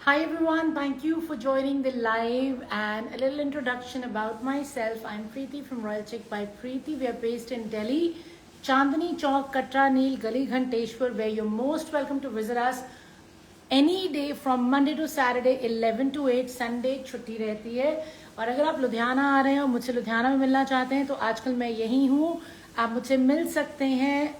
Hi everyone, thank you for joining the live and a little introduction about myself. I'm Preeti from Royal Chic by Preeti. We are based in Delhi, Chandni Chowk, Katra Neel, Gali Ghanteshwar, where you're most welcome to visit us any day from Monday to Saturday 11 to 8. Sunday छुट्टी रहती है और अगर आप लुधियाना आ रहे हैं और मुझसे लुधियाना में मिलना चाहते हैं तो आजकल मैं यहीं हूँ. आप मुझसे मिल सकते हैं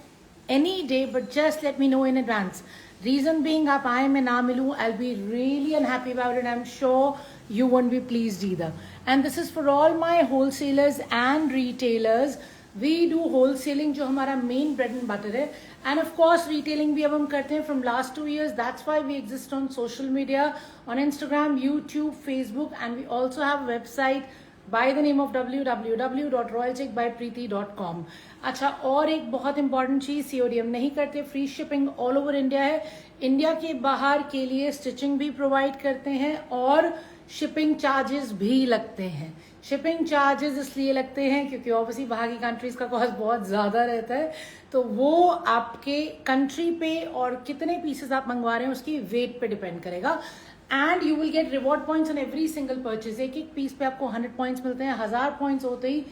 any day, but just let me know in advance. Reason being, आप आए मैं ना मिलूँ, I'll be really unhappy about it. I'm sure you won't be pleased either. And this is for all my wholesalers and retailers. We do wholesaling जो हमारा main bread and butter है, and of course retailing भी अब हम करते हैं from last 2 years. That's why we exist on social media, on Instagram, YouTube, Facebook, and we also have a website by the name of www.royalchickbypreeti.com. अच्छा, और एक बहुत इंपॉर्टेंट चीज, COD हम नहीं करते, free shipping all over India है. India के बाहर के लिए स्टिचिंग भी प्रोवाइड करते हैं और शिपिंग चार्जेस भी लगते हैं. शिपिंग चार्जेस इसलिए लगते हैं क्योंकि ऑब्वियसली बाहर की कंट्रीज का कॉस्ट बहुत ज्यादा रहता है, तो वो आपके कंट्री पे और कितने पीसेस आप मंगवा रहे हैं उसकी वेट पे डिपेंड करेगा. And you will get reward points on every single purchase. एक एक पीस पे आपको 100 पॉइंट्स मिलते हैं. 1000 पॉइंट्स होते ही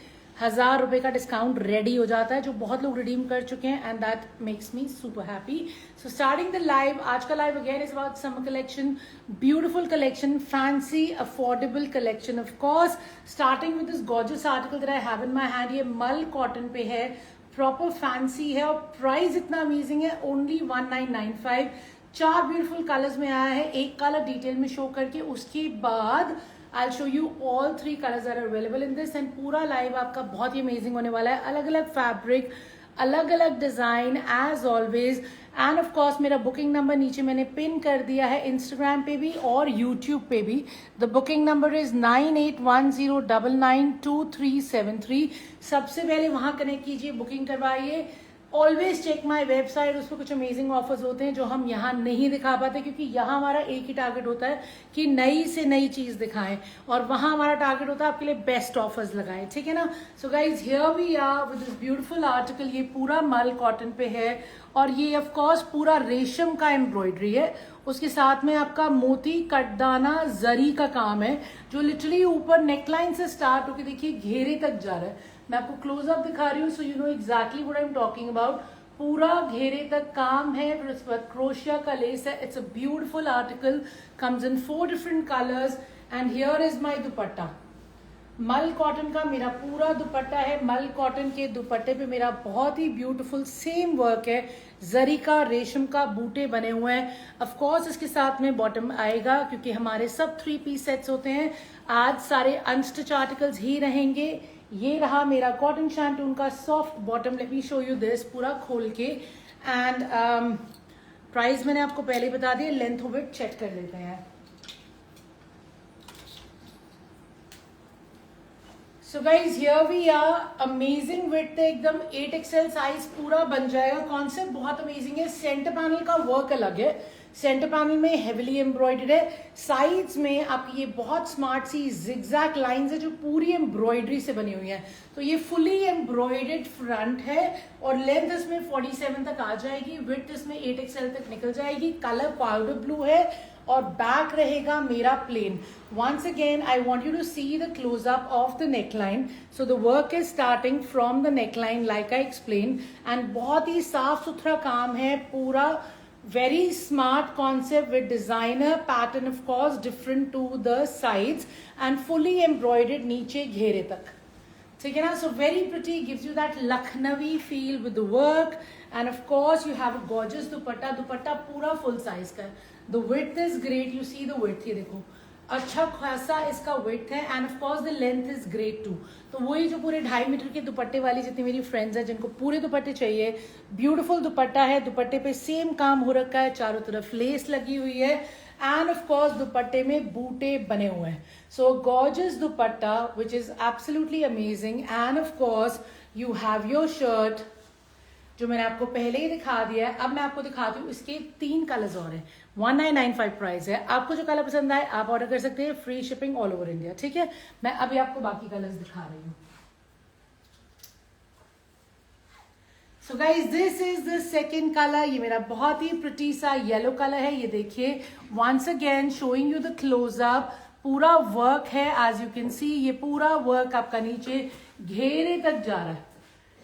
1000 रुपए का डिस्काउंट रेडी हो जाता है, जो बहुत लोग रिडीम कर चुके हैं, and that makes me super happy. So starting the live, आज का live again is about summer collection, beautiful collection, fancy affordable collection. Of course starting with this gorgeous article that I have in my hand. ये मल cotton पे है, proper fancy है और price इतना amazing है, ओनली 1995. 4 ब्यूटीफुल कलर्स में आया है. एक कलर डिटेल में शो करके उसके बाद I'll show you all 3 colors that are available in this, and पूरा लाइव आपका बहुत ही अमेजिंग होने वाला है. अलग अलग फैब्रिक, अलग अलग design as always. And of course मेरा बुकिंग नंबर नीचे मैंने पिन कर दिया है, इंस्टाग्राम पे भी और यूट्यूब पे भी. The booking number is 9810992373. सबसे पहले वहां कनेक्ट कीजिए, बुकिंग करवाइए. ऑलवेज चेक माई वेबसाइट, उस पर कुछ अमेजिंग ऑफर्स होते हैं जो हम यहाँ नहीं दिखा पाते, क्योंकि यहाँ हमारा एक ही टारगेट होता है कि नई से नई चीज दिखाएं, और वहां हमारा टारगेट होता है आपके लिए बेस्ट ऑफर्स लगाएं. ठीक है ना. So guys, here we are with this beautiful article. ये पूरा मल कॉटन पे है और ये ऑफ कोर्स पूरा रेशम का एम्ब्रॉयडरी है. उसके साथ में आपका मोती कटदाना जरी का काम है, जो लिटरली ऊपर नेकलाइन से स्टार्ट होकर देखिए घेरे तक जा रहा है. मैं आपको क्लोजअप दिखा रही हूँ, so you know exactly what I am talking about. पूरा घेरे तक काम है, फिर उसके बाद क्रोशिया का लेस है. It's a beautiful article, comes in 4 different colours. And here is my दुपट्टा. मल कॉटन का मेरा पूरा दुपट्टा है. मल कॉटन के दुपट्टे पे मेरा बहुत ही ब्यूटीफुल सेम वर्क है, जरी का रेशम का बूटे बने हुए हैं. ऑफ कोर्स इसके साथ में बॉटम आएगा, क्योंकि हमारे सब 3 पीस सेट्स होते हैं. आज सारे अनस्टिच आर्टिकल्स ही रहेंगे. ये रहा मेरा कॉटन शैंटून का soft bottom. Late me show you this पूरा खोल के. एंड प्राइस मैंने आपको पहले बता दिया. लेंथ ऑफ इट चेक कर लेते हैं. So guys, here we are. Amazing width है एकदम. 8XL साइज पूरा बन जाएगा. कॉन्सेप्ट बहुत अमेजिंग है. सेंटर पैनल का वर्क अलग है. सेंटर पैनल में हेविली एम्ब्रॉयडर्ड है. साइड्स में आपकी ये बहुत स्मार्ट सी जिगजैग लाइंस है जो पूरी एम्ब्रॉयडरी से बनी हुई है. तो ये फुली एम्ब्रॉयडर्ड फ्रंट है और लेंथ इसमें 47 तक आ जाएगी. विड्थ इसमें 8XL तक निकल जाएगी. कलर पाउडर ब्लू है और बैक रहेगा मेरा plane. Once again, I want you to see the close-up of the neckline. So the work is starting from the neckline, like I explained, and बहुत ही साफ सुथरा काम है पूरा. Very smart concept with designer pattern, of course, different to the sides, and fully embroidered नीचे घेरे तक. ठीक है ना. So very pretty, gives you that Lucknowi feel with the work, and of course you have a gorgeous दुपट्टा. दुपट्टा पूरा full size का है. The width is great. You see the width, ये देखो अच्छा खासा इसका width है, and of course the length is great too. तो वही जो पूरे 2.5 मीटर के दुपट्टे वाली जितनी मेरी फ्रेंड्स हैं जिनको पूरे दुपट्टे चाहिए, ब्यूटीफुल दुपट्टा है. दुपट्टे पे सेम काम हो रखा है, चारों तरफ लेस लगी हुई है, एंड ऑफ कोर्स दुपट्टे में बूटे बने हुए हैं. So gorgeous dupatta which is absolutely amazing. And of course you have your shirt जो मैंने आपको पहले ही दिखा दिया है. अब मैं आपको दिखाती हूँ इसके 3 कलर्स और हैं. 1995 प्राइस है. आपको जो कलर पसंद आए आप ऑर्डर कर सकते हैं. Free shipping all over India. ठीक है. मैं अभी आपको बाकी कलर्स दिखा रही हूँ. So guys this is the second colour. ये मेरा बहुत ही प्रिटी सा येलो कलर है. ये देखिए once again showing you the closeup. पूरा वर्क है एज यू कैन सी. ये पूरा वर्क आपका नीचे घेरे तक जा रहा है.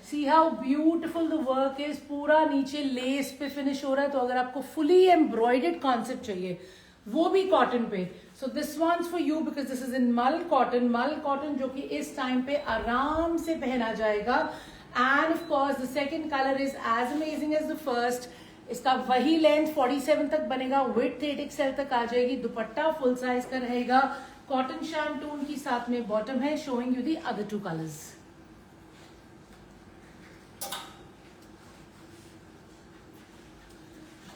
सी how beautiful the work is. पूरा नीचे लेस पे फिनिश हो रहा है. तो अगर आपको फुली एम्ब्रॉयडर्ड कॉन्सेप्ट चाहिए वो भी कॉटन पे, so this once for you because this is in मल कॉटन. मल कॉटन जो कि इस टाइम पे आराम से पहना जाएगा. And of course the second colour is as amazing as the first. इसका वही लेंथ 47 तक बनेगा. विड्थ 8XL तक आ जाएगी. दुपट्टा फुल साइज का रहेगा. कॉटन शैंटून की साथ में बॉटम है. Showing you the other two colours.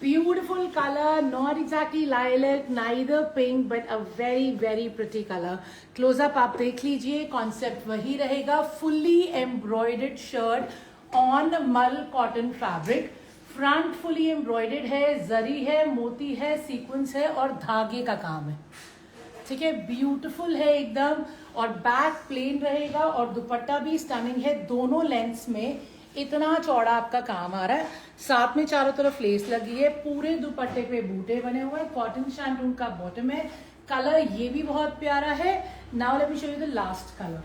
Beautiful color, not exactly lilac, neither pink, but a very very pretty color. Close up आप देख लीजिए. कॉन्सेप्ट वही रहेगा. fully embroidered shirt on मल cotton fabric. Front fully embroidered है. जरी है, मोती है, सीक्वेंस है और धागे का काम है. ठीक है, ब्यूटीफुल है एकदम. और बैक प्लेन रहेगा और दुपट्टा भी स्टनिंग है. दोनों लेंथ्स में इतना चौड़ा आपका काम आ रहा है. साथ में चारों तरफ लेस लगी है. पूरे दुपट्टे पे बूटे बने हुए हैं. कॉटन शैंटून का बॉटम है. कलर ये भी बहुत प्यारा है. Now let me show you the last colour.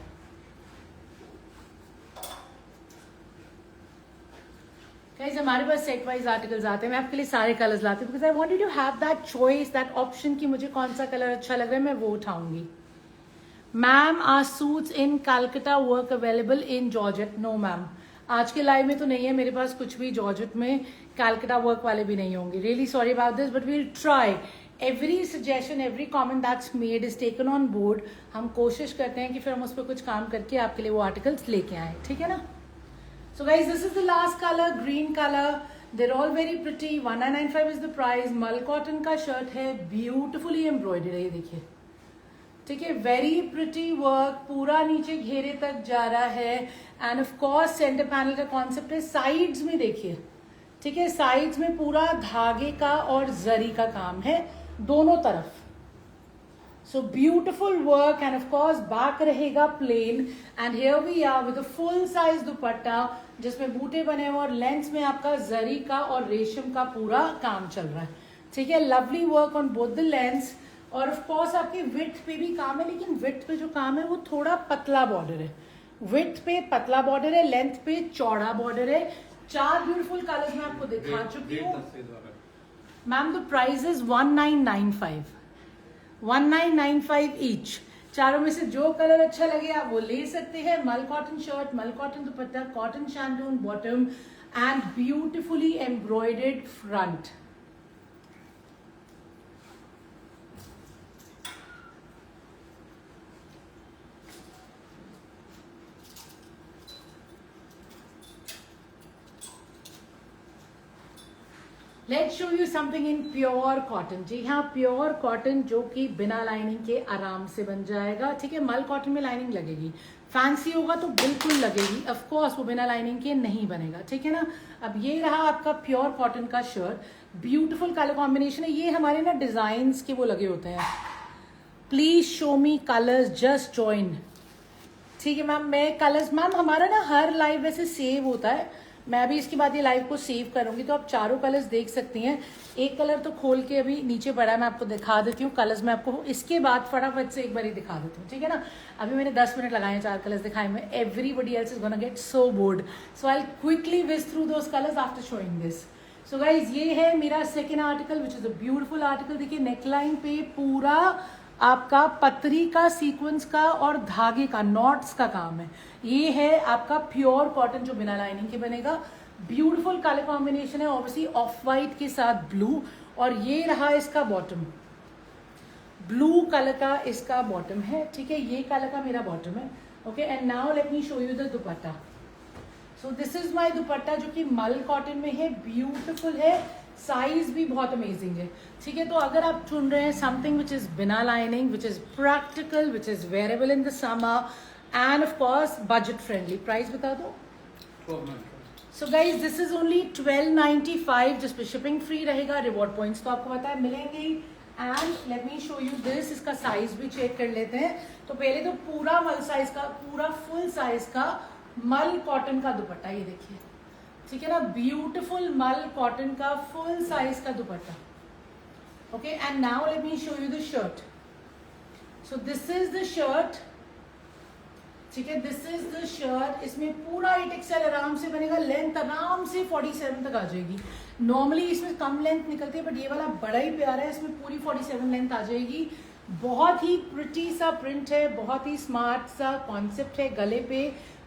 Guys हमारे पास सेट वाइज आर्टिकल्स आते हैं. मैं आपके लिए सारे कलर्स लाती हूँ because I wanted to have that choice, that option कि मुझे कौन सा कलर अच्छा लग रहा है मैं वो उठाऊंगी. Ma'am are suits in Calcutta work available in georgette? No ma'am, आज के लाइव में तो नहीं है मेरे पास कुछ भी. जॉर्जेट में कैलकाटा वर्क वाले भी नहीं होंगे. Really sorry about this but we'll try. Every suggestion, every comment that's made is taken on board. हम कोशिश करते हैं कि फिर हम उस पर कुछ काम करके आपके लिए वो आर्टिकल्स लेके आए. ठीक है ना. So guys this is the last colour, green colour. There all very pretty. 1995 is the price. मल कॉटन का शर्ट है. ब्यूटिफुली एम्ब्रॉयडर्ड है. ये देखिए. ठीक है, वेरी प्रिटी वर्क. पूरा नीचे घेरे तक जा रहा है. And of course centre panel का कॉन्सेप्ट है. साइड्स में देखिए. ठीक है, साइड्स में पूरा धागे का और जरी का काम है दोनों तरफ. So beautiful work. And of course back रहेगा plain. And here we are with full size dupatta जिसमें बूटे बने हुए और लेंथ में आपका जरी का और रेशम का पूरा काम चल रहा है. ठीक है, lovely work on both the lengths. और ऑफ कोर्स आपके विड्थ पे भी काम है, लेकिन विड्थ पे जो काम है वो थोड़ा पतला बॉर्डर है. विड्थ पे पतला बॉर्डर है, लेंथ पे चौड़ा बॉर्डर है. 4 ब्यूटीफुल कलर्स मैं आपको दिखा चुकी हूँ. Ma'am the price is 1995. 1995 each. चारों में से जो कलर अच्छा लगे आप वो ले सकते हैं. Mul cotton shirt, mul cotton dupatta, cotton shantoon bottom and beautifully embroidered front. Let's show you something in pure cotton. जी हाँ, प्योर कॉटन जो कि बिना लाइनिंग के आराम से बन जाएगा. ठीक है, मल कॉटन में लाइनिंग लगेगी. फैंसी होगा तो बिल्कुल लगेगी. ऑफ कोर्स वो बिना लाइनिंग के नहीं बनेगा. ठीक है ना. अब ये रहा आपका प्योर कॉटन का शर्ट. ब्यूटीफुल कलर कॉम्बिनेशन है. ये हमारे ना डिजाइन्स के वो लगे होते हैं. Please show me colours, just join. ठीक है मैम, मैं कलर्स, मैम हमारा ना हर लाइव वैसे सेव होता है. मैं अभी इसके बाद ये लाइव को सेव करूंगी तो आप चारों कलर्स देख सकती हैं. एक कलर तो खोल के अभी नीचे पड़ा है, मैं आपको दिखा देती हूँ. कलर्स मैं आपको इसके बाद फटाफट से एक बार ही दिखा देती हूँ. ठीक है ना. अभी मैंने 10 मिनट लगाए हैं 4 कलर्स दिखाए में. Everybody else is gonna get so bored. So I will quickly whiz through those colours after showing this. So guys ये है मेरा second article which is a beautiful article. देखिए नेकलाइन पे पूरा आपका पतरी का, सीक्वेंस का और धागे का, नॉट्स का काम है. ये है आपका प्योर कॉटन जो बिना लाइनिंग के बनेगा. ब्यूटीफुल कलर कॉम्बिनेशन है. ऑब्वियसली ऑफ वाइट के साथ ब्लू. और ये रहा इसका बॉटम. ब्लू कलर का इसका बॉटम है. ठीक है, ये कलर का मेरा बॉटम है. Okay, and now let me show you the dupatta. So this is my दुपट्टा जो कि मल कॉटन में है. ब्यूटीफुल है. साइज भी बहुत अमेजिंग है. ठीक है, तो अगर आप चुन रहे हैं समथिंग विच इज बिना lining, which is practical, which is wearable in the summer and of course budget friendly. Price बता दो. So guys this is only 1295. जिस पे शिपिंग फ्री रहेगा. रिवॉर्ड पॉइंट्स तो आपको पता है मिलेंगे ही. And let me show you this. इसका साइज भी चेक कर लेते हैं. तो पहले तो पूरा मल साइज का, पूरा फुल साइज का मल कॉटन का दुपट्टा. ये देखिए ठीक है ना, ब्यूटिफुल मल कॉटन का फुल साइज का दुपट्टा. Okay, and now let me show you the shirt. So this is the shirt. ठीक है, दिस इज द शर्ट. इसमें पूरा 8XL आराम से बनेगा. लेंथ आराम से 47 तक आ जाएगी. नॉर्मली इसमें कम लेंथ निकलती है, बट ये वाला बड़ा ही प्यारा है. इसमें पूरी 47 लेंथ आ जाएगी. बहुत ही प्रिटी सा प्रिंट है, बहुत ही स्मार्ट सा कॉन्सेप्ट है. गले पे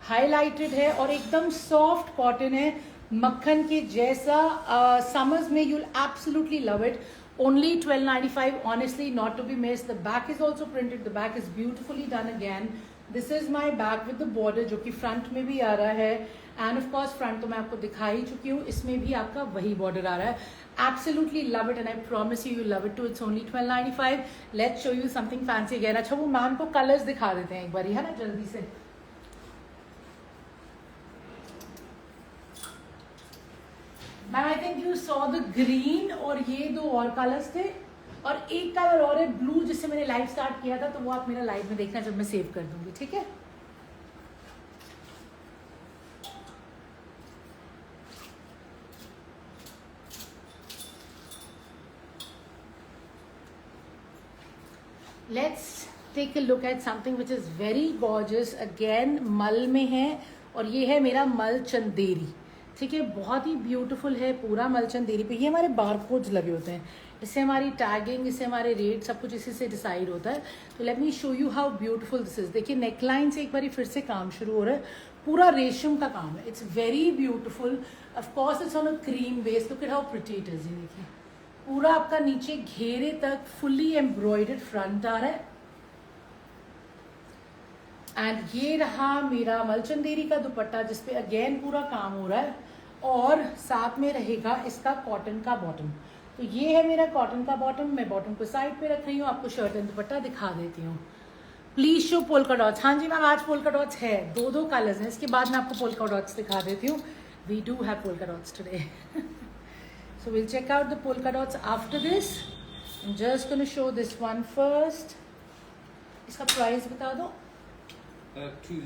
हाईलाइटेड है और एकदम सॉफ्ट कॉटन है, मक्खन के जैसा. समर्स में you'll absolutely love it. Only $12.95, honestly, not to be missed. The back is also printed. The back is beautifully done again. This is my back with the border, जो कि front में भी आ रहा है. एंड ऑफ कोर्स फ्रंट तो मैं आपको दिखा ही चुकी हूँ, इसमें भी आपका वही बॉर्डर आ रहा है. Absolutely love it, and I promise you love it too. It's only $12.95. Let's show you something fancy again. अच्छा, वो मैम को कलर्स दिखा देते हैं एक बार, है ना, जल्दी से. Ma'am I think you saw the green, और ये दो और कलर्स थे, और एक कलर और है ब्लू, जिससे मैंने लाइव स्टार्ट किया था, तो वो आप मेरा लाइव में देखना जब मैं सेव कर दूंगी. ठीक है, let's take a look at something which is very gorgeous. Again मल में है, और ये है मेरा मल चंदेरी. ठीक है, बहुत ही ब्यूटीफुल है पूरा मल चंदेरी पे. ये हमारे बारकोड्स लगे होते हैं, इससे हमारी टैगिंग, इससे हमारे रेट, सब कुछ इसी से डिसाइड होता है. तो late me show you how beautiful this is. देखिए, नेकलाइन से एक बार फिर से काम शुरू हो रहा है. पूरा रेशम का काम है. It's very beautiful. Of course it's on a cream base. Look at how pretty it is. ये देखिए, पूरा आपका नीचे घेरे तक फुल्ली एम्ब्रॉयडर्ड फ्रंट आ रहा है. एंड ये रहा मेरा मलचंदेरी का दुपट्टा, जिसपे अगेन पूरा काम हो रहा है, और साथ में रहेगा इसका कॉटन का बॉटम. तो ये है मेरा कॉटन का बॉटम. मैं बॉटम को साइड पे रख रही हूँ, आपको शर्ट एंड दुपट्टा दिखा देती हूँ. Please show polka dots. हाँ जी मैम, आज पोल्का डॉट्स है, दो कलर्स हैं. इसके बाद मैं आपको पोल्का डॉट्स दिखा देती हूँ. We do have polka dots today. So will check out the polka dots after this. I'm just going to show this one first. इसका प्राइस बता दो. 20.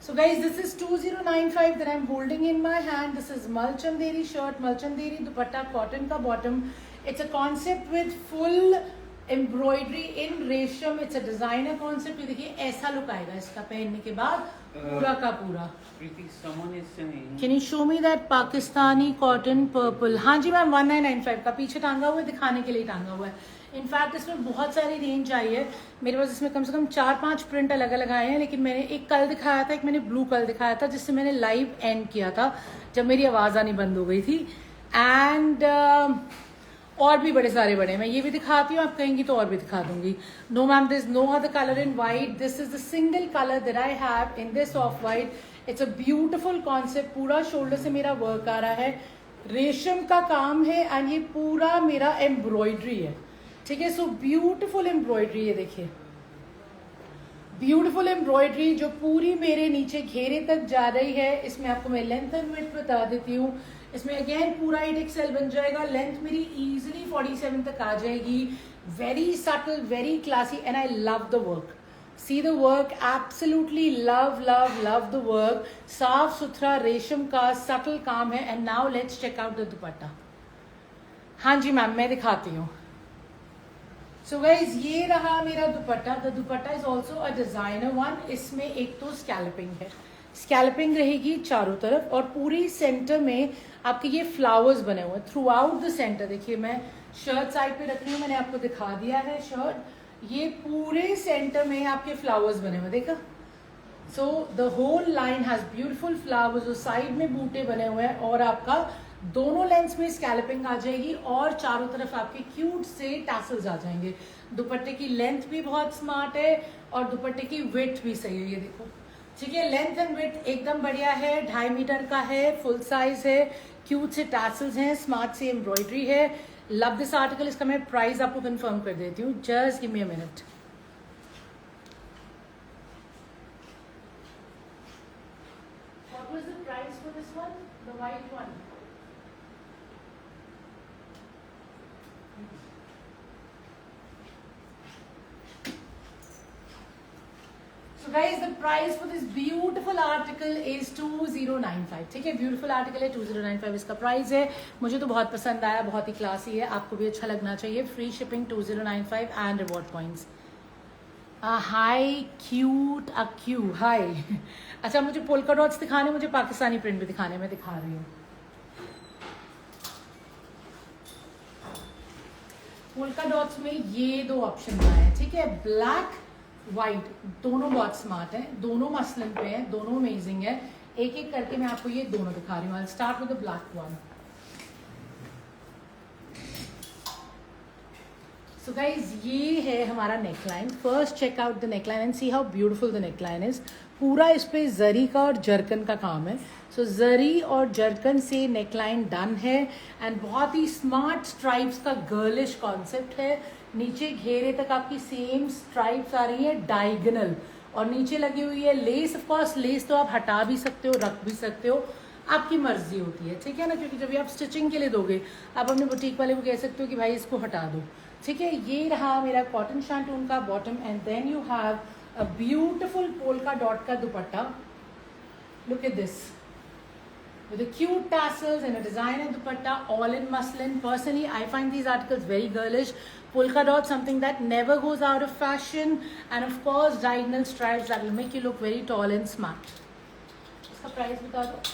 So guys, this is 2095 that I'm holding in my hand. This is Malchanderi shirt, Malchanderi dupatta, cotton ka bottom. It's a concept with full embroidery in रेशम. It's a designer concept. ये देखिए, ऐसा look आएगा इसका पहनने के बाद, पूरा का पूरा. Someone is saying. Can you show me that Pakistani cotton purple? हाँ जी मैम, 1995 का पीछे टांगा हुआ है, दिखाने के लिए टांगा हुआ है. इनफैक्ट इसमें बहुत सारी रेंज आई है मेरे पास. इसमें कम से कम 4-5 प्रिंट अलग अलग आए हैं, लेकिन मैंने एक कल दिखाया था, एक मैंने ब्लू कल दिखाया था, जिससे मैंने लाइव एंड किया था जब मेरी आवाज़ आनी बंद हो गई थी. एंड और भी बड़े सारे बने. मैं ये भी दिखाती हूँ, आप कहेंगी तो और भी दिखा दूंगी. No ma'am, this no other colour in white. This is the single colour that I have in this off white. It's a beautiful concept. पूरा शोल्डर से मेरा वर्क आ रहा है, रेशम का काम है, एंड ये पूरा मेरा एम्ब्रॉयडरी है. ठीक है, सो ब्यूटिफुल एम्ब्रॉयडरी. ये देखिए, ब्यूटिफुल एम्ब्रॉयडरी जो पूरी मेरे नीचे घेरे तक जा रही है. इसमें आपको मैं लेंथ एंड विड्थ बता देती हूँ. इसमें अगेन पूरा 8XL बन जाएगा. लेंथ मेरी इजीली 47 तक आ जाएगी. Very subtle, very classy, and I love the work. See the work, absolutely love love love the work. साफ सुथरा रेशम का सटल काम है. And now let's check out the dupatta. हाँ जी मैम, मैं दिखाती हूँ. सो गाइज, ये रहा मेरा दुपट्टा. The dupatta is also a designer one. इसमें एक तो स्कैल्पिंग है, स्कैल्पिंग रहेगी चारों तरफ, और पूरी सेंटर में आपके ये फ्लावर्स बने हुए थ्रू आउट द सेंटर. देखिए, मैं शर्ट साइड पे रख रही हूँ, मैंने आपको दिखा दिया है शर्ट. ये पूरे सेंटर में आपके फ्लावर्स बने हुए, देखा. So the whole line has beautiful flowers. Side में बूटे बने हुए हैं, और आपका दोनों लेंस में स्कैल्पिंग आ जाएगी, और चारों तरफ आपके क्यूट से टैसल्स आ जाएंगे. दुपट्टे की लेंथ भी बहुत स्मार्ट है, और दुपट्टे की विड्थ भी सही है. ये देखो, ठीक है, लेंथ एंड विड्थ एकदम बढ़िया है. 2.5 मीटर का है, फुल साइज है, क्यूट से टैसल्स हैं, स्मार्ट से एम्ब्रॉयडरी है. Love this article. इसका मैं प्राइस आपको कंफर्म कर देती हूँ. Just give me a minute. What was the price for this one? The white one. So guys, the price for this beautiful article is 2095. ठीक है, ब्यूटीफुल आर्टिकल है, 2095 इसका प्राइस है. मुझे तो बहुत पसंद आया, बहुत ही क्लासी है, आपको भी अच्छा लगना चाहिए. Free shipping 2095 and reward points. Hi cute अक्यू हाय. अच्छा, मुझे पोल्का डॉट्स दिखाने, मुझे पाकिस्तानी प्रिंट भी दिखाने, मैं दिखा रही हूँ. पोल्का डॉट्स में ये दो ऑप्शन आए हैं. ठीक है, ब्लैक व्हाइट दोनों बहुत स्मार्ट है, दोनों मसलन पे हैं, दोनों अमेजिंग है. एक एक करके मैं आपको ये दोनों दिखा रही हूँ. I start with the black one. So guys, ये है हमारा neckline. First check out the neckline and see how beautiful the neckline is. पूरा इस पे जरी का और जरकन का काम है. सो जरी और जरकन से नेकलाइन डन है एंड बहुत ही स्मार्ट स्ट्राइप्स का गर्लिश कॉन्सेप्ट है. नीचे घेरे तक आपकी सेम स्ट्राइप्स आ रही है डायगोनल, और नीचे लगी हुई है लेस. ऑफ कोर्स लेस तो आप हटा भी सकते हो, रख भी सकते हो, आपकी मर्जी होती है. ठीक है ना, क्योंकि जब भी आप स्टिचिंग के लिए दोगे, आप अपने बुटीक वाले को कह सकते हो कि भाई इसको हटा दो. ठीक है, ये रहा मेरा कॉटन शैंटून का bottom and then you have a beautiful polka dot का dupatta. Look at this with the cute tassels and a designer dupatta, all in muslin. Personally, I find these articles very girlish. Polka dot, something that never goes out of fashion, and of course diagonal stripes that will make you look very tall and smart. Iska price bata do.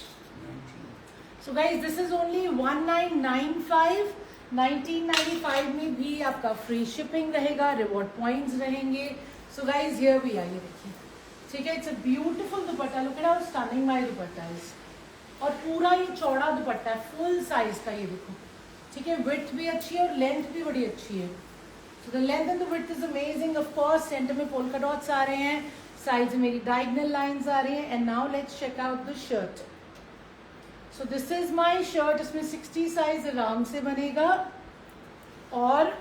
So guys, this is only 1995. 1995 में भी आपका free shipping रहेगा, reward points रहेंगे. So guys, here we are. ये देखिए, ठीक है, it's a beautiful dupatta. Look at how stunning my dupatta is. और पूरा ये चौड़ा दुपट्टा है, फुल साइज का. ये देखो, ठीक है, विड्थ भी अच्छी है और लेंथ भी बड़ी अच्छी है. So the length and the width is amazing. Of course centre में पोल्का डॉट्स आ रहे हैं, साइड्स में मेरी डायगोनल लाइंस आ रही हैं. And now let's check out the shirt. So this is my shirt. इसमें 60 साइज आराम से बनेगा और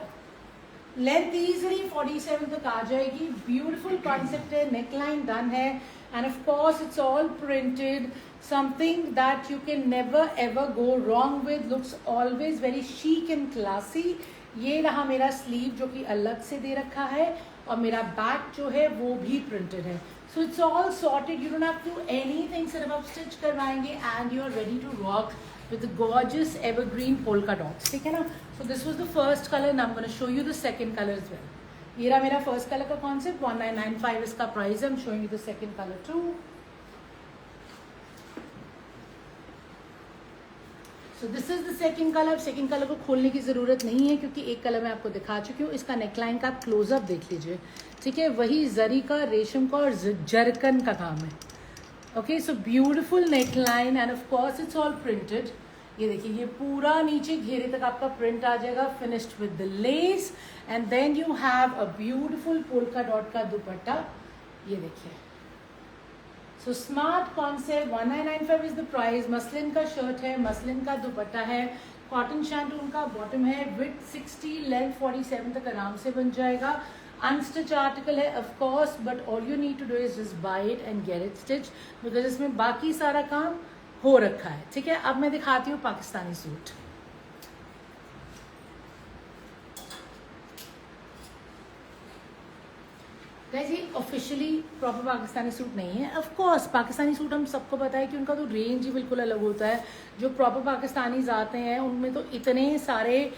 लेंथ इजीली 47 तक आ जाएगी. ब्यूटीफुल कॉन्सेप्ट है, नेकलाइन डन है and of course it's all printed. Something that you can never ever go wrong with. Looks always very chic and classy. ये रहा मेरा स्लीव जो कि अलग से दे रखा है, और मेरा बैक जो है वो भी प्रिंटेड है. So it's all sorted. You don't have to anything. सिर्फ आप स्टिच करवाएंगे and you are ready to rock with the gorgeous evergreen polka dots. ठीक है ना. So this was the first color and I'm going to show you the second color as well. ये रहा मेरा first colour का concept. 1995 इसका price है. I'm showing you the second color too. So this is the second color. Second colour को खोलने की ज़रूरत नहीं है क्योंकि एक कलर मैं आपको दिखा चुकी हूँ. इसका नेकलाइन का आप क्लोजअप देख लीजिए. ठीक है, वही जरी का, रेशम का और जरकन का काम है. Okay, so beautiful neckline and of course it's all printed. ये देखिए, ये पूरा नीचे घेरे तक आपका प्रिंट आ जाएगा, finished with the lace. And then you have a beautiful polka dot का दुपट्टा. ये देखिए, so smart concept. 1995 is the price. Muslin का शर्ट है, मसलिन का दुपट्टा है, कॉटन शैंटून का बॉटम है, विथ 60, लेंथ 47 तक आराम से बन जाएगा. अनस्टिच आर्टिकल है of course, but all you need to do is just buy it and get it stitch, because इसमें बाकी सारा काम हो रखा है. ठीक है, अब मैं दिखाती हूँ पाकिस्तानी सूट. ये ऑफिशियली प्रॉपर पाकिस्तानी सूट नहीं है. ऑफ कोर्स पाकिस्तानी सूट हम सबको पता है कि उनका तो रेंज ही बिल्कुल अलग होता है. जो प्रॉपर पाकिस्तानीज आते हैं उनमें तो इतने सारे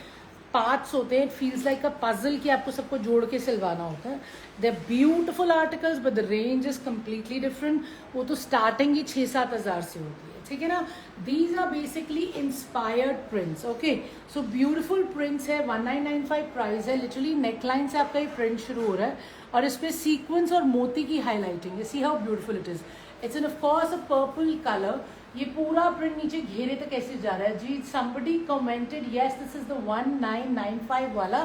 पार्ट्स होते हैं, it feels like a puzzle कि आपको सबको जोड़ के सिलवाना होता है. They are beautiful articles but the range is completely different. वो तो स्टार्टिंग ही 6-7 हज़ार से होती है. ठीक है ना. These are basically inspired prints. Okay, so beautiful prints है. 1995 प्राइस है. लिटरली नेकलाइन से आपका ये प्रिंट शुरू हो रहा है और इस पे सीक्वेंस और मोती की हाईलाइटिंग है. सी how beautiful it is. It's in of course a purple colour. ये पूरा प्रिंट नीचे घेरे तक कैसे जा रहा है जी. somebody commented yes this is the 1995 वाला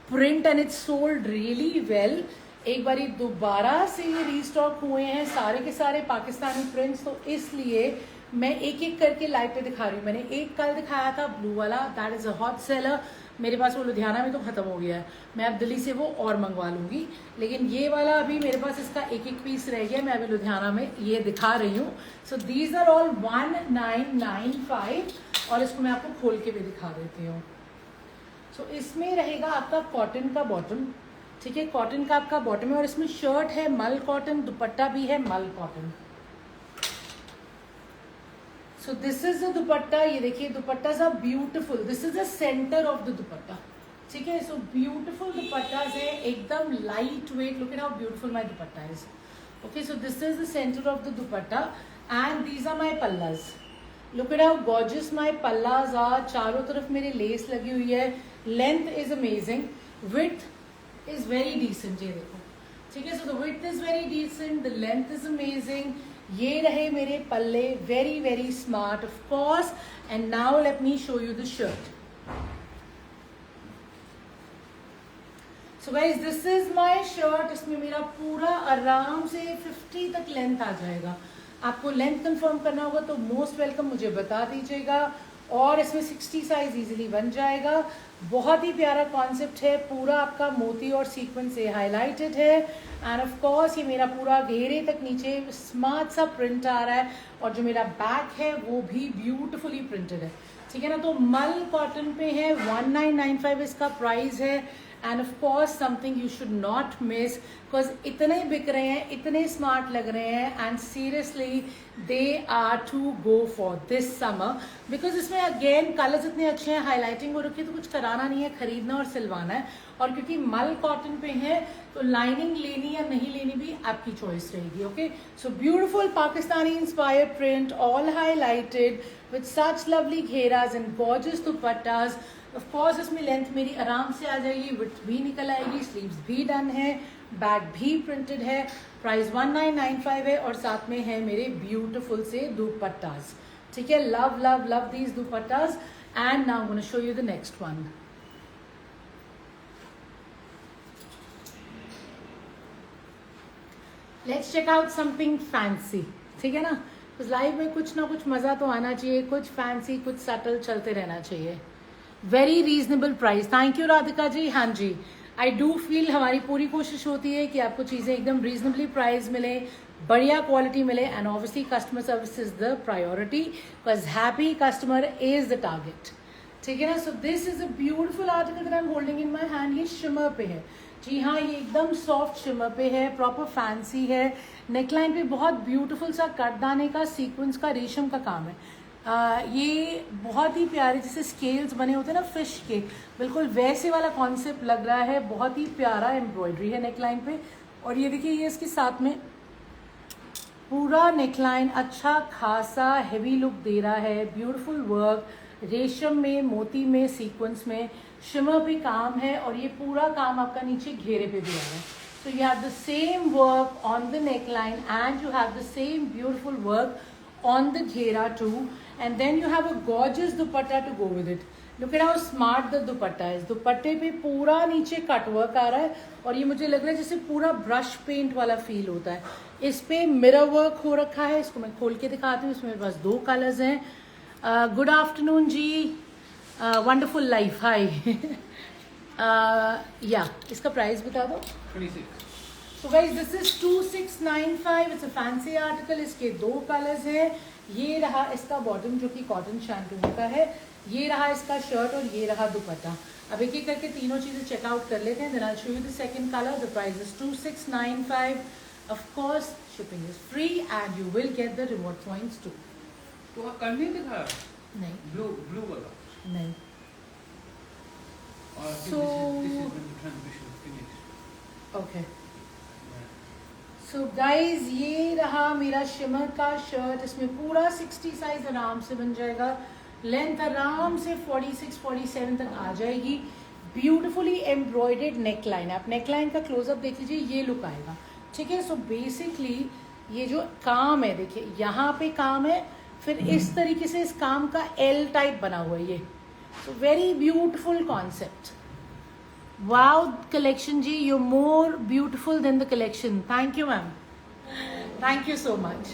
print and it's sold really well. एक बारी दोबारा से ये रीस्टॉक हुए हैं सारे के सारे पाकिस्तानी प्रिंट्स, तो इसलिए मैं एक एक करके लाइव पे दिखा रही हूँ. मैंने एक कल दिखाया था ब्लू वाला, that is a hot seller. मेरे पास वो लुधियाना में तो खत्म हो गया है, मैं अब दिल्ली से वो और मंगवा लूंगी. लेकिन ये वाला अभी मेरे पास इसका एक एक पीस रह गया, मैं अभी लुधियाना में ये दिखा रही हूँ. सो दीज आर ऑल 1995 और इसको मैं आपको खोल के भी दिखा देती हूँ. सो इसमें रहेगा आपका कॉटन का बॉटम. ठीक है, कॉटन का आपका बॉटम है और इसमें शर्ट है मल कॉटन, दुपट्टा भी है मल cotton. So this is the dupatta, ये देखिए dupatta are beautiful, this is the centre of the dupatta. ठीक है, सो ब्यूटिफुल दुपट्टास है, एकदम light weight, look at how beautiful my dupatta is. Okay, so this is the centre of the dupatta and these are my pallas. Look at how gorgeous my pallas are, चारों तरफ मेरे lace लगी हुई है, length is amazing, width is very decent, ये देखो। ठीक है, so the width is very decent, the length is amazing. ये रहे मेरे पल्ले, very very smart of course. And now let me show you the shirt. So guys this is my shirt, इसमें मेरा पूरा आराम से 50 तक लेंथ आ जाएगा। आपको लेंथ कंफर्म करना होगा तो मोस्ट वेलकम, मुझे बता दीजिएगा। और इसमें 60 साइज इजीली बन जाएगा। बहुत ही प्यारा कॉन्सेप्ट है, पूरा आपका मोती और सीक्वेंस से हाईलाइटेड है एंड ऑफ कोर्स ये मेरा पूरा घेरे तक नीचे स्मार्ट सा प्रिंट आ रहा है और जो मेरा बैक है वो भी ब्यूटिफुली प्रिंटेड है। ठीक है ना, तो मल कॉटन पे है, 1995 इसका प्राइस है and of course something you should not miss, because इतने बिक रहे हैं, इतने स्मार्ट लग रहे हैं and seriously they are to go for this summer, because इसमें अगेन कलर्स इतने अच्छे हैं, हाईलाइटिंग हो रखी है, तो कुछ कराना नहीं है, खरीदना और सिलवाना है। और क्योंकि मल कॉटन पे है तो लाइनिंग लेनी या नहीं लेनी भी आपकी चॉइस रहेगी। Okay, so beautiful Pakistani inspired print, all highlighted with such lovely gheras and gorgeous dupattas. Of course इसमें लेंथ मेरी आराम से आ जाएगी, विड्थ भी निकल आएगी, स्लीव्स भी डन है, बैक भी प्रिंटेड है। प्राइस 1995 है और साथ में है मेरे ब्यूटिफुल से दुपट्टास। ठीक है, love love love these dupattas and now I am gonna show you the next one. Let's check out something fancy. ठीक है ना, उस लाइफ में कुछ ना कुछ मजा तो आना चाहिए, कुछ फैंसी, कुछ सटल चलते रहना चाहिए। Very reasonable price, thank you Radhika ji. हाँ जी, आई डू फील हमारी पूरी कोशिश होती है कि आपको चीज़ें एकदम रीजनेबली प्राइस मिले, बढ़िया क्वालिटी मिले and obviously customer service is the priority, because happy customer is the target. ठीक है ना, सो this is a beautiful article that I am holding in my hand. ये शिमर पे है, जी हाँ, ये एकदम सॉफ्ट शिमर पे है, प्रॉपर फैंसी है। नेकलाइन पे बहुत ब्यूटीफुल सा कटदाने का सीक्वेंस का रेशम का काम है। ये बहुत ही प्यारे, जैसे स्केल्स बने होते हैं ना फिश के, बिल्कुल वैसे वाला कॉन्सेप्ट लग रहा है। बहुत ही प्यारा एम्ब्रॉयडरी है नेकलाइन पे। और ये देखिए, ये इसके साथ में पूरा नेकलाइन अच्छा खासा हेवी लुक दे रहा है। ब्यूटीफुल वर्क, रेशम में, मोती में, सीक्वेंस में, शिमर पे काम है और ये पूरा काम आपका नीचे घेरे पे भी आ रहा है। So you have the same work on the neckline and you have the same beautiful work on the ghera too, and then you have a gorgeous dupatta to go with it. Look at how smart the dupatta is. दुपट्टे पे पूरा नीचे cut work आ रहा है और ये मुझे लग रहा है जैसे पूरा ब्रश पेंट वाला फील होता है। इस पे मिरर वर्क हो रखा है, इसको मैं खोल के दिखाती हूँ। इसमें मेरे पास 2 कलर्स हैं। गुड आफ्टरनून जी, वंडरफुल लाइफ, हाय। या इसका प्राइस बता दो। 26. So guys, this is 2695. It's a fancy article. इसके 2 कलर्स हैं। ये रहा इसका बॉटम जो कि कॉटन शैंटून का है, ये रहा इसका शर्ट और ये रहा दुपट्टा। अब एक एक करके तीनों चीजें चेकआउट कर लेते हैं। Then I'll show you the second color. The price is 2695. Of course, shipping is free and you will get the reward points too. तो आप कल नहीं दिखाया? नहीं ब्लू वाला। नहीं। और this So- is when the transmission finished. Okay. So guys, ये रहा मेरा शिमर का शर्ट। इसमें पूरा 60 साइज आराम से बन जाएगा। लेंथ आराम से 46-47 तक आ जाएगी। Beautifully embroidered neckline. आप नेकलाइन का क्लोजअप देख लीजिए, ये लुक आएगा। ठीक है, सो बेसिकली ये जो काम है, देखिए यहाँ पे काम है, फिर इस तरीके से इस काम का एल टाइप बना हुआ है ये। So very beautiful concept. Wow, collection ji, you're more beautiful than the collection. Thank you, ma'am. Thank you so much.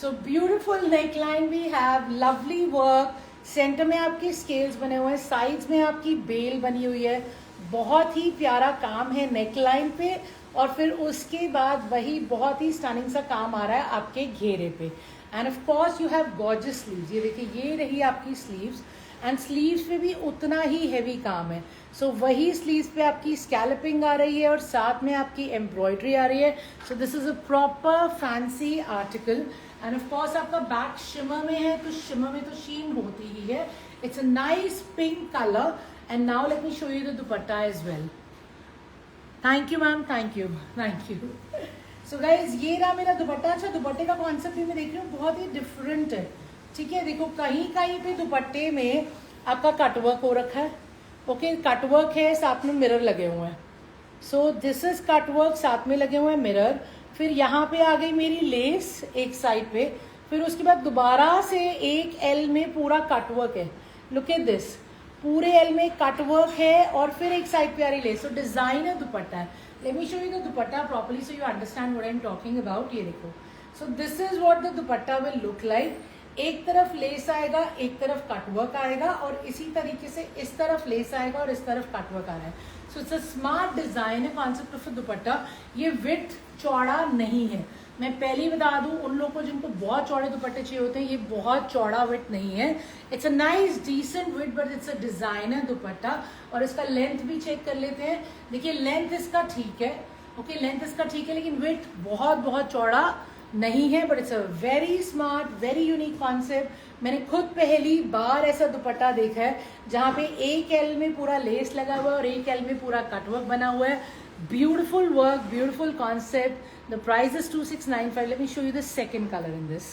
So beautiful neckline we have, lovely work. Centre में आपके स्केल्स बने हुए हैं, sides में आपकी बेल बनी हुई है। बहुत ही प्यारा काम है नेकलाइन पे और फिर उसके बाद वही बहुत ही स्टनिंग सा काम आ रहा है आपके घेरे पे। And of course you have gorgeous sleeves. ये देखिए, ये रही आपकी स्लीव्स एंड स्लीव्स पे भी उतना ही हैवी काम है. सो वही स्लीव्स पे आपकी स्कैल्पिंग आ रही है और साथ में आपकी एम्ब्रॉयडरी आ रही है. So this is a proper fancy article. And of course आपका बैक शिमर में है, तो शिमर में तो शीन होती ही है. It's a nice pink colour. And now let me show you the dupatta as well. Thank you ma'am, thank you, thank you. So guys ये रहा मेरा दुपट्टा. अच्छा, दुपट्टे का कॉन्सेप्ट भी मैं देख रही हूँ बहुत ही डिफरेंट है. ठीक है, देखो कहीं कहीं पे दुपट्टे में आपका कटवर्क हो रखा है. ओके, कटवर्क है, साथ में मिरर लगे हुए हैं. सो दिस इज कटवर्क, साथ में लगे हुए हैं मिरर. फिर यहाँ पे आ गई मेरी लेस एक साइड पे. फिर उसके बाद दोबारा से एक एल में पूरा कटवर्क है. लुक एट दिस, पूरे एल में कटवर्क है और फिर एक साइड पे आ रही लेस. सो डिजाइनर दुपट्टा है. Late me show you the dupatta properly so you understand what I am talking about. ये देखो, सो this is what the dupatta will look like. एक तरफ लेस आएगा, एक तरफ कटवर्क आएगा, और इसी तरीके से इस तरफ लेस आएगा और इस तरफ कटवर्क आ रहा है. So it's a smart design है कॉन्सेप्ट ऑफ दुपट्टा. ये विड्थ चौड़ा नहीं है. मैं पहले ही बता दूं उन लोगों को जिनको बहुत चौड़े दुपट्टे चाहिए होते हैं, ये बहुत चौड़ा विड्थ नहीं है. It's a nice decent width but it's a designer dupatta. और इसका लेंथ भी चेक कर लेते हैं. देखिए लेंथ इसका ठीक है. ओके, लेंथ इसका ठीक है, लेकिन विड्थ बहुत बहुत चौड़ा नहीं है. But it's a very smart, very unique concept. मैंने खुद पहली बार ऐसा दुपट्टा देखा है जहाँ पे एक एल में पूरा लेस लगा हुआ है और एक एल में पूरा कटवर्क बना हुआ है. Beautiful work, beautiful concept. The price is 2695. Late me show you the second colour in this.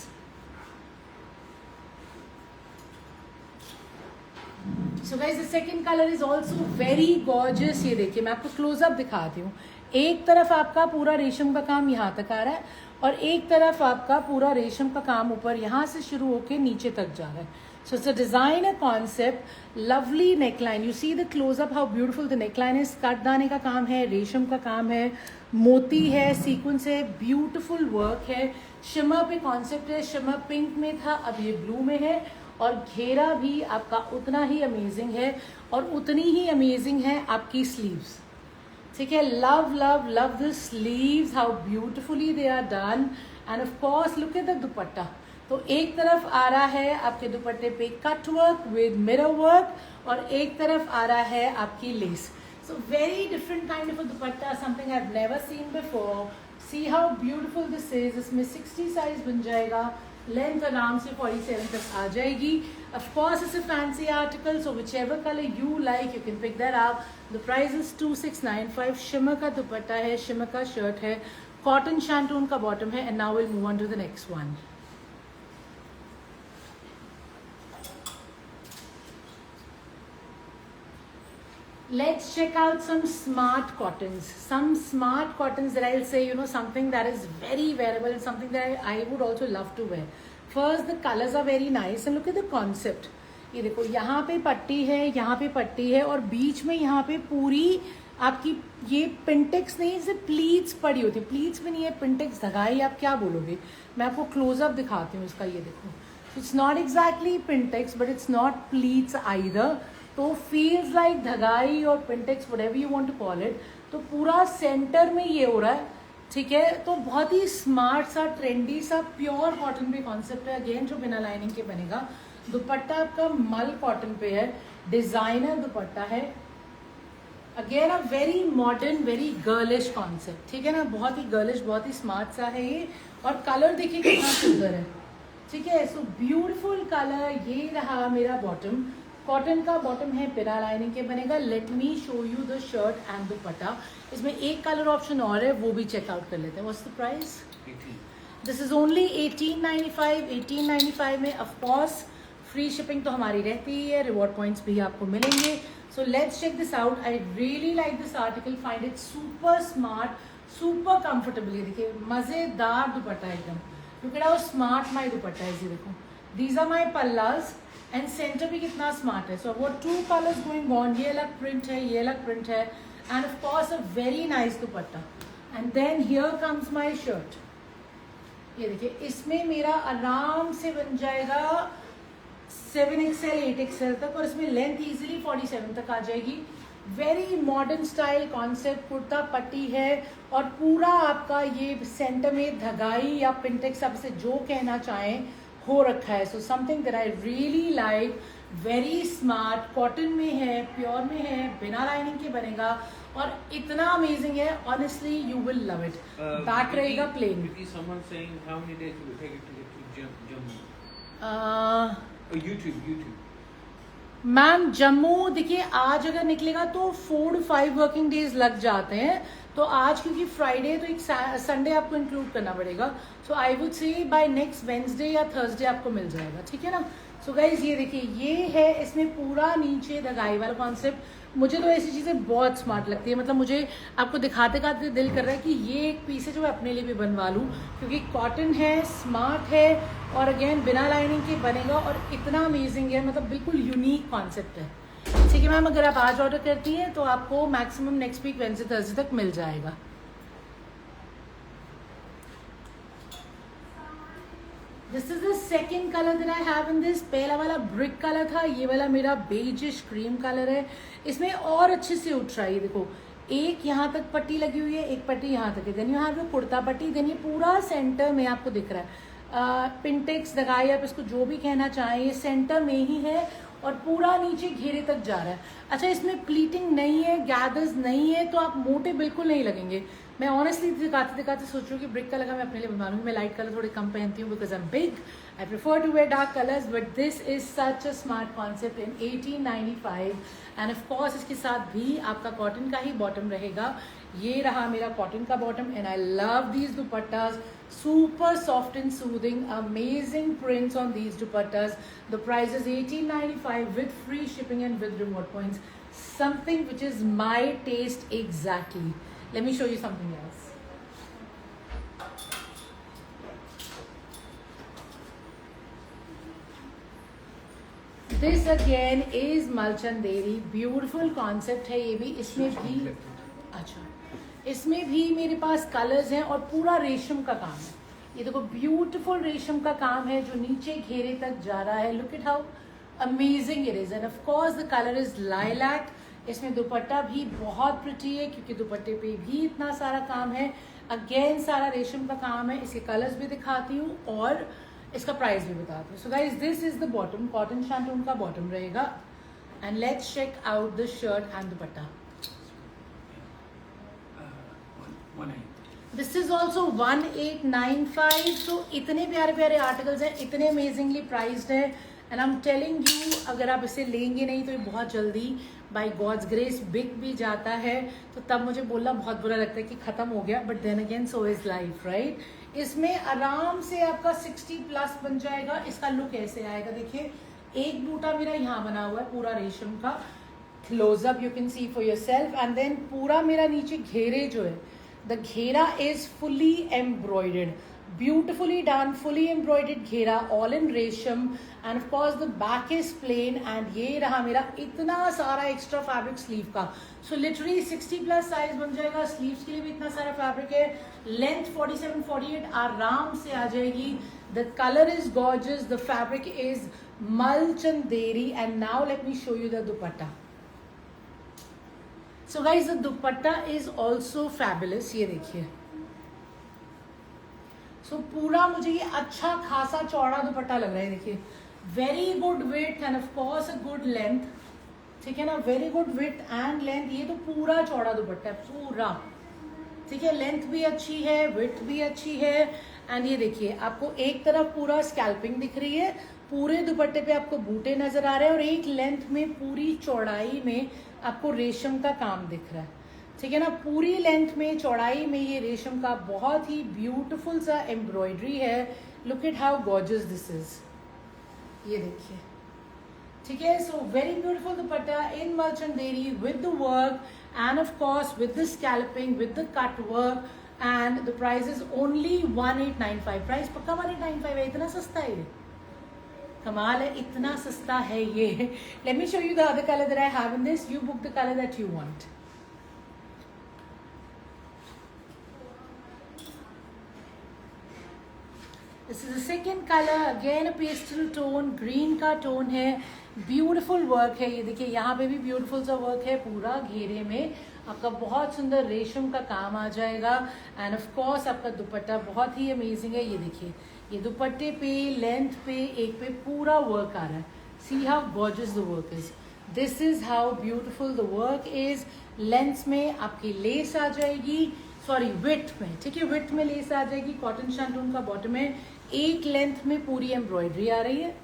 So guys the second colour is also very gorgeous. ये देखिए, मैं आपको क्लोजअप दिखाती हूँ. एक तरफ आपका पूरा रेशम का काम यहाँ तक आ रहा है और एक तरफ आपका पूरा रेशम का काम ऊपर यहाँ से शुरू होके नीचे तक जा रहा है. So it's a designer concept. Lovely neckline. You see the close up how beautiful the neckline is. कटदाने का काम है, रेशम का काम है, मोती है, सीक्वेंस है, ब्यूटीफुल वर्क है. शिमर पे कॉन्सेप्ट है. शिमर पिंक में था, अब ये ब्लू में है. और घेरा भी आपका उतना ही अमेजिंग है और उतनी ही अमेजिंग है आपकी स्लीव्स. ठीक है, love love love the sleeves, how beautifully they are done. And of course look at the dupatta. तो एक तरफ आ रहा है आपके दुपट्टे पे cut work with mirror work और एक तरफ आ रहा है आपकी lace. So very different kind of a dupatta, something I have never seen before. See how beautiful this is. इसमें 60 साइज बन जाएगा. लेंथ आराम से 47 तक आ जाएगी. Of course, it's a fancy article, so whichever color you like, you can pick that up. The price is 2695. Shimmer का दुपट्टा है, shimmer का शर्ट है, cotton shantoon का bottom है. And now we'll move on to the next one. Let's check out some smart cottons. Some smart cottons that I'll say, you know, something that is very wearable, something that I would also love to wear. First, the colors are very nice and look at the concept. ये देखो, यहाँ पे पट्टी है, यहाँ पे पट्टी है और बीच में यहाँ पे पूरी आपकी ये पिंटेक्स नहीं, इसे प्लीट्स पड़ी होती है. प्लीट्स भी नहीं है, पिंटेक्स धगाई, आप क्या बोलोगे. मैं आपको क्लोजअप दिखाती हूँ इसका. ये देखो, it's not exactly pintucks but it's not pleats either. तो फील्स लाइक धगाई और pintucks, whatever you want to call it. तो पूरा सेंटर में ये हो रहा है. ठीक है, तो बहुत ही स्मार्ट सा, ट्रेंडी सा, प्योर कॉटन पे कॉन्सेप्ट है. अगेन जो बिना लाइनिंग के बनेगा. दुपट्टा आपका मल कॉटन पे है, डिजाइनर दुपट्टा है. Again a very modern, very girlish concept. ठीक है ना, बहुत ही गर्लिश, बहुत ही स्मार्ट सा है ये. और कलर देखिए कितना सुंदर है. ठीक है, सो ब्यूटिफुल कलर. ये रहा मेरा बॉटम. कॉटन का बॉटम है, बिना लाइनिंग के बनेगा. Late me show you the shirt and दुपट्टा. इसमें एक कलर ऑप्शन और है, वो भी चेकआउट कर लेते हैं. What's the price? 18. This is only 1895. 1895 में ऑफकोर्स फ्री शिपिंग तो हमारी रहती ही है. रिवॉर्ड पॉइंट्स भी आपको मिलेंगे. So let's check this out. I really like this article, find it super smart, super comfortable. ये देखिए, मजेदार दुपट्टा एकदम. Look at how smart my dupatta है. ये देखो, these are my pallas and centre भी कितना स्मार्ट है. सो वो 2 कलर्स गोइंग ऑन. ये अलग प्रिंट है, ये अलग प्रिंट है. And of course a very nice dupatta. And then here comes my shirt. ये देखिए, इसमें मेरा आराम से बन जाएगा 7XL 8XL तक और इसमें लेंथ इजीली 47 तक आ जाएगी. Very modern style concept. Kurta पट्टी है और पूरा आपका ये सेंटर में धगाई या पिंटेक्स, आप इसे जो कहना चाहें, हो रखा है. So something that I really like. Very smart, cotton में है, प्योर में है, बिना लाइनिंग के बनेगा और इतना अमेजिंग है. Honestly you will love it. Back रहेगा plane. Someone saying how many days it will take it to get to Jammu? YouTube. Ma'am Jammu देखिए आज अगर निकलेगा तो 4 to 5 वर्किंग डेज लग जाते हैं. तो आज क्योंकि फ्राइडे है तो एक संडे आपको इंक्लूड करना पड़ेगा. So I would say by next Wednesday या थर्सडे आपको मिल जाएगा. ठीक है ना. सो गाइज ये देखिए ये है, इसमें पूरा नीचे दगाई वाला कॉन्सेप्ट. मुझे तो ऐसी चीज़ें बहुत स्मार्ट लगती है. मतलब मुझे आपको दिखाते दिखाते दिल कर रहा है कि ये एक पीस है जो मैं अपने लिए भी बनवा लूँ, क्योंकि कॉटन है, स्मार्ट है और अगेन बिना लाइनिंग के बनेगा और इतना अमेजिंग है. मतलब बिल्कुल यूनिक कॉन्सेप्ट है. ठीक है मैम, अगर आप आज ऑर्डर करती हैं तो आपको maximum next week Wednesday Thursday तक मिल जाएगा. This is the second colour that I have in this. पहला वाला ब्रिक कलर था, ये वाला मेरा बेजिश क्रीम कलर है. इसमें और अच्छे से उठ रहा है. देखो एक यहाँ तक पट्टी लगी हुई है, एक पट्टी यहाँ तक है. देन यू हैव कुर्ता पट्टी. देन ये पूरा सेंटर में आपको दिख रहा है. पिंटेक्स दगाई आप इसको जो भी कहना चाहें, ये सेंटर में ही है और पूरा नीचे घेरे तक जा रहा है. अच्छा इसमें प्लीटिंग नहीं है, गैदर्स नहीं है, तो आप मोटे बिल्कुल नहीं लगेंगे. मैं ऑनेस्टली दिखाते दिखाते सोच रही हूँ कि ब्रिक का लगा मैं अपने लिए बनवा लूँगी. मैं लाइट कलर थोड़े कम पहनती हूँ because I am big. I prefer to wear dark colours, but this is such a smart concept in 1895. And of course इसके साथ भी आपका कॉटन का ही बॉटम रहेगा. ये रहा मेरा कॉटन का bottom and I love these दुपट्टास. Super soft and soothing, amazing prints on these dupattas. The price is 1895 with free shipping and with reward points. Something which is my taste exactly. Let me show you something else. This again is Malchanderi. Beautiful concept है ये भी. इसमें भी अच्छा इसमें भी मेरे पास colours हैं और पूरा रेशम का काम है. ये देखो ब्यूटीफुल रेशम का काम है जो नीचे घेरे तक जा रहा है. Look at how amazing it is. And of course the colour is lilac. इसमें दुपट्टा भी बहुत प्रिटी है क्योंकि दुपट्टे पे भी इतना सारा काम है. अगेन सारा रेशम का काम है. इसके कलर्स भी दिखाती हूँ और इसका प्राइस भी बताती हूँ. So guys this is the bottom. Cotton shantoon का बॉटम रहेगा. And let's check out the shirt and dupatta. This is also 1895. तो इतने प्यारे प्यारे आर्टिकल्स हैं, इतने अमेजिंगली प्राइस्ड है. And I am telling you अगर आप इसे लेंगे नहीं तो ये बहुत जल्दी बाय गॉड्स ग्रेस बिक भी जाता है. तो तब मुझे बोलना बहुत बुरा लगता है कि खत्म हो गया, but then again so is life right. इसमें आराम से आपका 60+ बन जाएगा. इसका लुक ऐसे आएगा. देखिए एक बूटा मेरा यहाँ बना हुआ है पूरा रेशम का. Close up you can see for yourself. And then पूरा मेरा नीचे घेरे जो है, the ghera is fully embroidered, beautifully done, fully embroidered ghera all in resham. And of course the back is plain. And ये रहा मेरा इतना सारा एक्स्ट्रा फैब्रिक स्लीव का. सो लिटरली 60+ साइज बन जाएगा. स्लीव्स के लिए भी इतना सारा फैब्रिक है. लेंथ 47-48 आराम से आ जाएगी. The colour is gorgeous, the fabric is Malchanderi. And now let me show you the dupatta. So guys the dupatta is also fabulous. ये देखिए सो पूरा मुझे ये अच्छा खासा चौड़ा दुपट्टा लग रहा है. देखिए very good width and of course a good length. ठीक है ना, very good width and length. ये तो पूरा चौड़ा दुपट्टा है पूरा. ठीक है, लेंथ भी अच्छी है, विड्थ भी अच्छी है. एंड ये देखिए आपको एक तरफ पूरा स्कैल्पिंग दिख रही है, पूरे दुपट्टे पे आपको बूटे नजर आ रहे हैं और एक लेंथ में पूरी चौड़ाई में आपको रेशम का काम दिख रहा है. ठीक है ना, पूरी लेंथ में चौड़ाई में ये रेशम का बहुत ही ब्यूटीफुल सा एम्ब्रॉयडरी है. Look at how gorgeous this is. ये देखिए ठीक है. So very beautiful dupatta in Malchanderi with the work and of course with the scalloping with the cut work. And the price is only 1895. Price पक्का 1895 है. इतना सस्ता है ये, कमाल है, इतना सस्ता है ये. Late me show you the other colour that I have in this. You book the colour that you want. This is the second colour. Again a pastel tone, green का टोन है. ब्यूटीफुल वर्क है. ये देखिए यहाँ पे भी beautiful सा work है. पूरा घेरे में आपका बहुत सुंदर रेशम का काम आ जाएगा. एंड ऑफ कोर्स आपका दुपट्टा बहुत ही अमेजिंग है. ये देखिए ये दुपट्टे पे लेंथ पे एक पे पूरा वर्क आ रहा है. See how gorgeous the work is, this is how beautiful the work is. Length में आपकी लेस आ जाएगी, सॉरी विड्थ में, ठीक है, विड्थ में लेस आ जाएगी। कॉटन शांटून का बॉटम है, एक लेंथ में पूरी एम्ब्रॉयडरी आ रही है,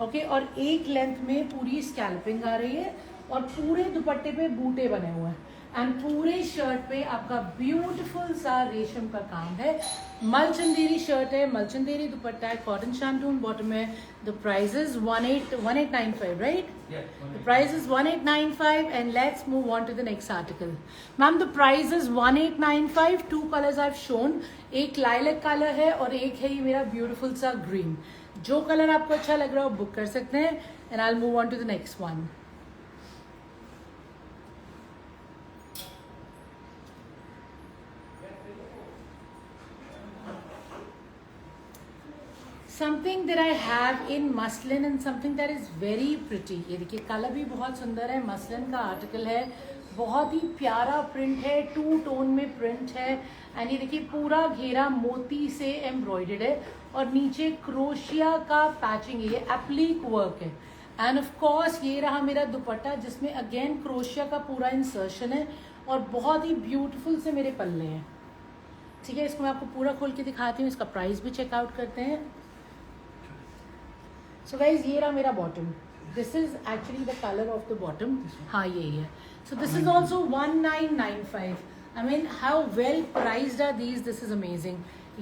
ओके, और एक लेंथ में पूरी स्कैल्पिंग आ रही है, और पूरे दुपट्टे पे बूटे बने हुए हैं, एंड पूरे शर्ट पे आपका ब्यूटीफुल सा रेशम का काम है। मलचंदेरी शर्ट है, मलचंदेरी दुपट्टा है, कॉटन शांटून बॉटम है। The price is 1895, right? The price is 1895, and let's move on to the next article. Ma'am, the price is 1895. Two colors I've shown. एक lilac color है और एक है ये मेरा beautiful सा green. जो कलर आपको अच्छा लग रहा हो बुक कर सकते हैं, and I'll move on to the next one. Something that I have in muslin and something that is very pretty. ये देखिए कलर भी बहुत सुंदर है, मसलिन का आर्टिकल है, बहुत ही प्यारा प्रिंट है, 2 टोन में प्रिंट है, एंड ये देखिए पूरा घेरा मोती से एम्ब्रॉयडर्ड है, और नीचे क्रोशिया का पैचिंग है, ये एप्लीक वर्क है। एंड ऑफ कोर्स ये रहा मेरा दुपट्टा, जिसमें अगेन क्रोशिया का पूरा इंसर्शन है, और बहुत ही ब्यूटीफुल से मेरे पल्ले हैं, ठीक है। इसको मैं आपको पूरा खोल के दिखाती हूँ, इसका प्राइस भी चेकआउट करते हैं। सो गाइज ये रहा मेरा bottom, this is actually the colour of the bottom, हाँ यही है। So this is also 1995। I mean how well priced are these, this is amazing.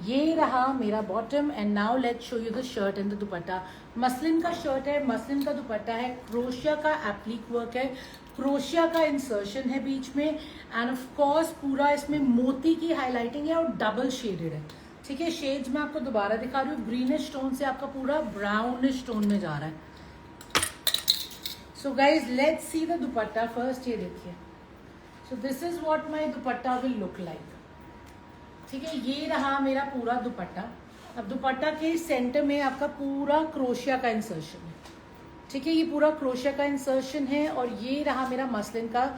ये रहा मेरा bottom, and now let's show you the shirt and the dupatta. Muslin का shirt है, muslin का दुपट्टा है, क्रोशिया का एप्लिक वर्क है, क्रोशिया का इंसर्शन है बीच में, एंड ऑफ कोर्स पूरा इसमें मोती की हाईलाइटिंग है और डबल शेडेड है, ठीक है। शेड्स में आपको दोबारा दिखा रही हूँ, ग्रीनिश टोन से आपका पूरा ब्राउनिश टोन में जा रहा है। So guys let's see the dupatta first. ये देखिए, सो this is what my dupatta will look like, ठीक है। ये रहा मेरा पूरा दुपट्टा। अब दुपट्टा के सेंटर में आपका पूरा क्रोशिया का इंसर्शन है, ठीक है, ये पूरा क्रोशिया का इंसर्शन है, और ये रहा मेरा मसलिन का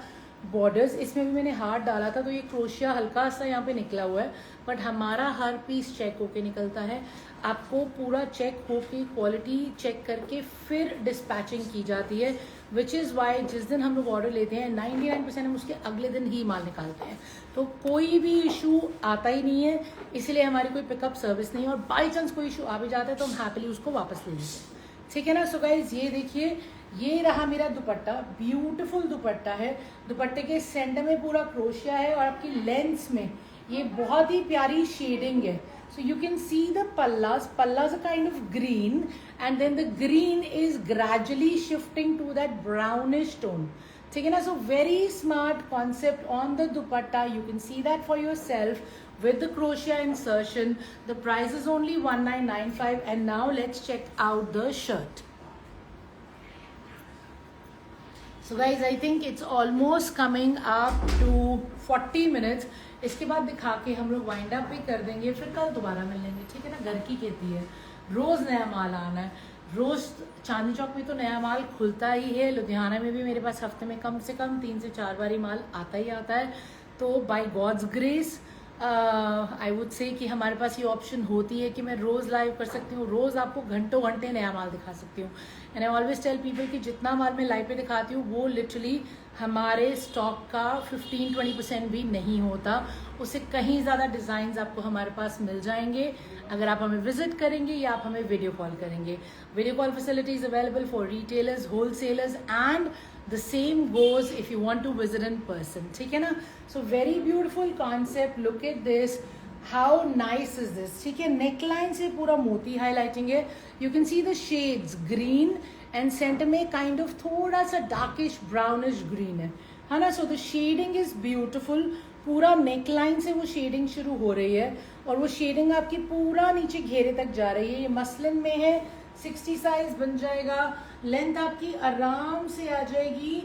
बॉर्डर्स। इसमें भी मैंने हाथ डाला था तो ये क्रोशिया हल्का सा यहाँ पे निकला हुआ है, बट हमारा हर पीस चेक होके निकलता है। आपको पूरा चेक होके क्वालिटी चेक करके फिर डिस्पैचिंग की जाती है, विच इज़ वाई जिस दिन हम लोग ऑर्डर लेते हैं 99% हम उसके अगले दिन ही माल निकालते हैं, तो कोई भी इशू आता ही नहीं है, इसलिए हमारी कोई पिकअप सर्विस नहीं है, और बाई चांस कोई इशू आ भी जाता है तो हम हैप्पीली उसको वापस ले लेते हैं, ठीक है ना। सो गाइज ये देखिए, ये रहा मेरा दुपट्टा, ब्यूटीफुल दुपट्टा है। दुपट्टे के सेंटर में पूरा क्रोशिया है, और आपकी लेंस में ये बहुत ही प्यारी शेडिंग है। So you can see the pallas, pallas a kind of green, and then the green is gradually shifting to that brownish tone, ठीक है ना। So very smart concept on the dupatta, you can see that for yourself with the crochet insertion. The price is only 1995, and now let's check out the shirt. So guys, I think it's almost coming up to 40 minutes. इसके बाद दिखा के हम लोग wind up भी कर देंगे, फिर कल दोबारा मिल लेंगे, ठीक है ना। घर की खेती है, रोज नया माल आना है, रोज चांदनी चौक में तो नया माल खुलता ही है, लुधियाना में भी मेरे पास हफ्ते में कम से कम 3 से 4 बार ही माल आता ही आता है। तो by God's grace I would say कि हमारे पास ये ऑप्शन होती है कि मैं रोज़ लाइव कर सकती हूँ, रोज़ आपको घंटों घंटे नया माल दिखा सकती हूँ। And I always tell people कि जितना माल मैं लाइव पे दिखाती हूँ वो लिटरली हमारे स्टॉक का 15-20% भी नहीं होता, उससे कहीं ज़्यादा डिज़ाइंस आपको हमारे पास मिल जाएंगे अगर आप हमें विजिट करेंगे या आप हमें वीडियो कॉल करेंगे। Video call facilities available for retailers, wholesalers, and the same goes if you want to visit in person, ठीक है ना। So very beautiful concept, look at this, how nice is this, ठीक है। Neckline से पूरा मोती highlighting है, you can see the shades green and center में kind of थोड़ा सा darkish brownish green है ना। So the shading is beautiful, पूरा नेकलाइन से वो शेडिंग शुरू हो रही है, और वो शेडिंग आपकी पूरा नीचे घेरे तक जा रही है। ये मसलिन में है, 60 साइज बन जाएगा, लेंथ आपकी आराम से आ जाएगी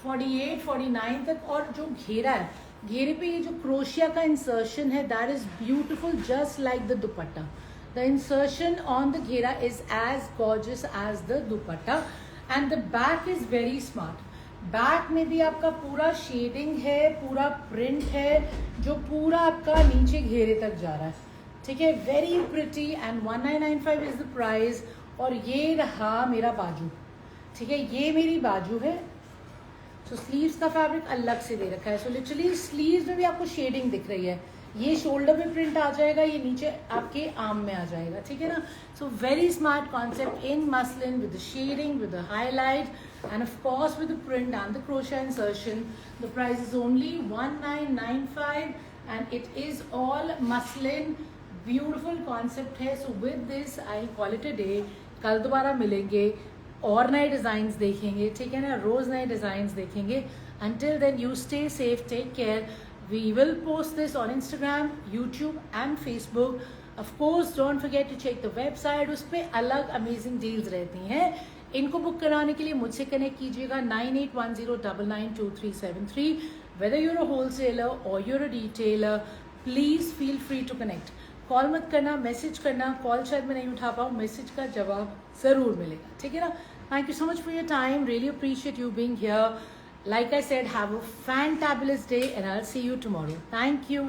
48-49 तक, और जो घेरा है, घेरे पे ये जो क्रोशिया का इंसर्शन है that is beautiful just like the dupatta. The insertion on the ghera is as gorgeous as the dupatta, and the back is very smart. Back में भी आपका पूरा शेडिंग है, पूरा प्रिंट है, जो पूरा आपका नीचे घेरे तक जा रहा है, ठीक है। Very pretty, and 1995 is the price. और ये रहा मेरा बाजू, ठीक है, ये मेरी बाजू है। तो स्लीव्स का फैब्रिक अलग से दे रखा है। सो लिटरली स्लीव्स में भी आपको शेडिंग दिख रही है। ये शोल्डर पे प्रिंट आ जाएगा, ये नीचे आपके आर्म में आ जाएगा, ठीक है ना। So very smart concept in muslin with the shading, with the highlight and of course with the print and the crochet insertion. The price is only 1995 and it is all muslin. Beautiful concept है। So with this I call it a day. कल दोबारा मिलेंगे और नए designs देखेंगे, ठीक है ना, रोज नए डिजाइन्स देखेंगे। Until then, you stay safe, take care. We will post this on Instagram, YouTube and Facebook. Of course, don't forget to check the website. उस पर अलग अमेजिंग डील्स रहती हैं। इनको बुक कराने के लिए मुझसे कनेक्ट कीजिएगा 9810992373। Whether you're a wholesaler or you're a retailer, please feel free to connect. Call मत करना, मैसेज करना। कॉल शायद मैं नहीं उठा पाऊँ, मैसेज का जवाब ज़रूर मिलेगा, ठीक है ना। Thank you so much for your time. Really appreciate you being here. Like I said, have a fantabulous day and I'll see you tomorrow. Thank you.